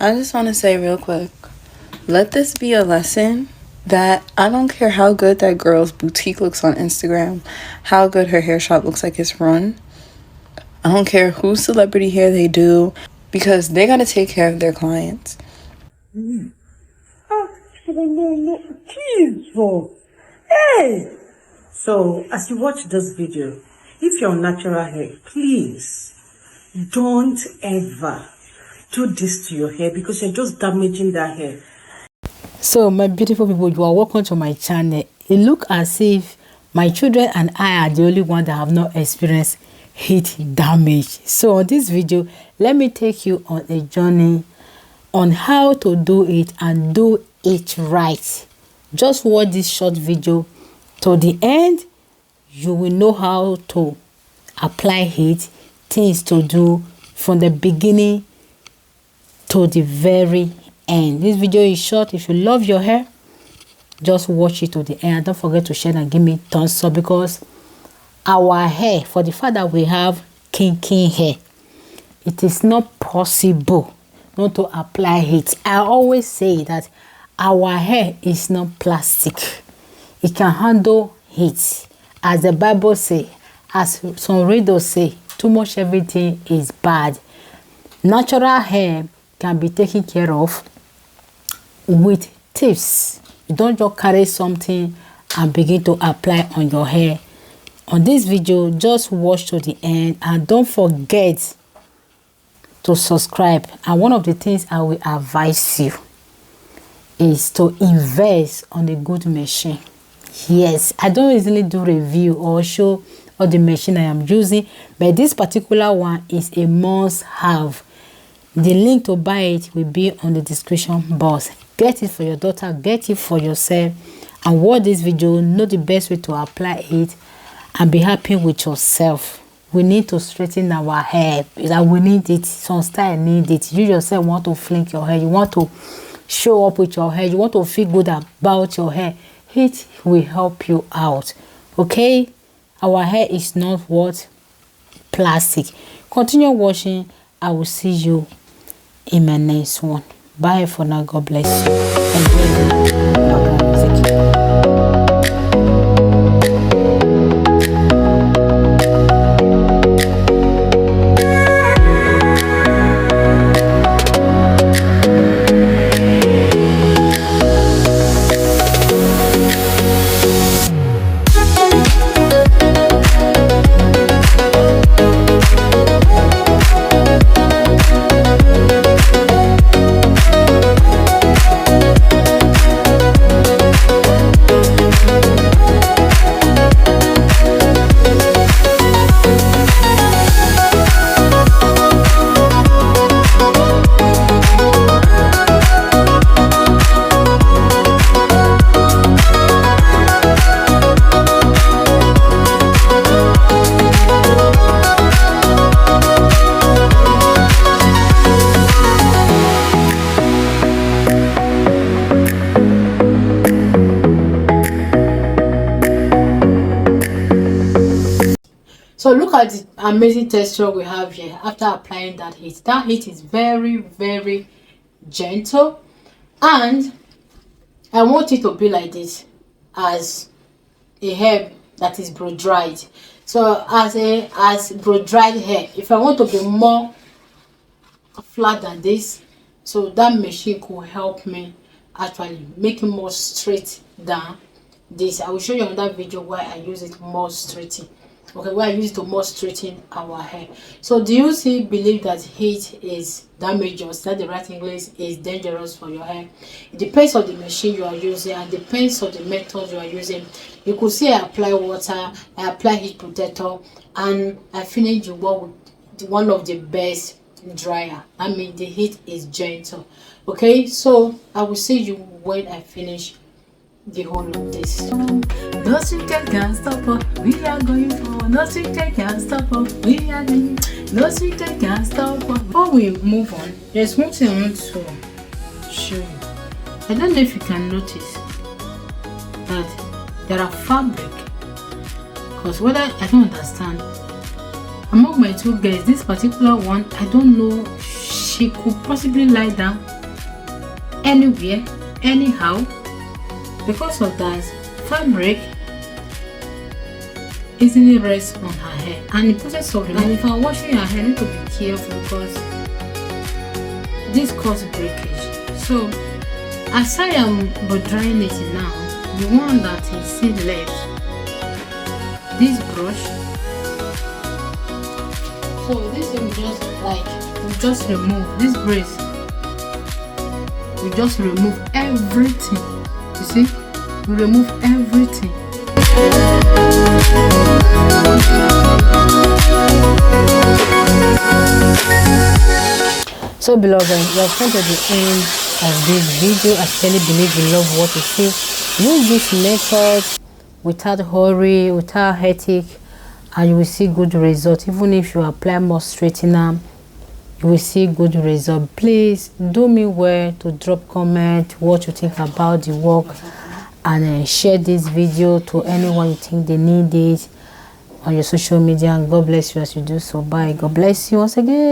I just want to say real quick, let this be a lesson that I don't care how good that girl's boutique looks on Instagram, how good her hair shop looks like it's run. I don't care whose celebrity hair they do, because they gotta take care of their clients. Jesus. Hey! So, as you watch this video, if you're natural hair, please don't ever do this to your hair because you're just damaging that hair. So my beautiful people, you are welcome to my channel. It look as if my children and I are the only one that have not experienced heat damage. So on this video, let me take you on a journey on how to do it and do it right. Just watch this short video to the end. You will know how to apply heat, things to do from the beginning to the very end. This video is short. If you love your hair, just watch it to the end. Don't forget to share and give me thumbs up, because our hair, for the fact that we have kinky hair, it is not possible not to apply heat. I always say that our hair is not plastic. It can handle heat. As the Bible say, as some readers say, too much everything is bad. Natural hair can be taken care of with tips. You don't just carry something and begin to apply on your hair. On this video, just watch to the end and don't forget to subscribe. And one of the things I will advise you is to invest on a good machine. Yes, I don't easily do review or show all the machine I am using, but this particular one is a must have. The link to buy it will be on the description box. Get it for your daughter, get it for yourself, and watch this video. Know the best way to apply it and be happy with yourself. We need to straighten our hair. We need it. Some style need it. You yourself want to flick your hair. You want to show up with your hair. You want to feel good about your hair. Heat will help you out. Okay? Our hair is not what? Plastic. Continue watching. I will see you in my next one. Bye for now. God bless you. Enjoy the background music. So look at the amazing texture we have here after applying that heat. That heat is very, very gentle, and I want it to be like this as a hair that is blow dried. So as blow dried hair, if I want to be more flat than this, so that machine could help me actually make it more straight than this. I will show you another video where I use it more straighten. Okay, where I use it to more straighten our hair. So do you still believe that heat is dangerous? That the right English is dangerous for your hair? It depends on the machine you are using and depends on the method you are using. You could see I apply water, I apply heat protector, and I finish the work with one of the best dryer. I mean, the heat is gentle. Okay, so I will see you when I finish the whole of this. No secret can stop us. We are going for. No secret can stop us. We are going. No secret can stop us. Before we move on, there's one thing I want to show you. I don't know if you can notice that there are fabric. Because what I don't understand. Among my two girls, this particular one, I don't know. she could possibly lie down anywhere, anyhow. Because of that, fabric easily rests on her hair, and the process of removing. And if I'm washing her hair, I need to be careful because this causes breakage. So as I am drying it now, the one that is still left, this brush. So this will just remove this brace. We just remove everything. You see, we remove everything. So beloved, we have come to the end of this video. I really believe you love what you see. Use this method without hurry, without headache, and you will see good results. Even if you apply more straightener, you will see good result. Please do me well to drop comment what you think about the work, and share this video to anyone you think they need it on your social media. And God bless you as you do so. Bye. God bless you once again.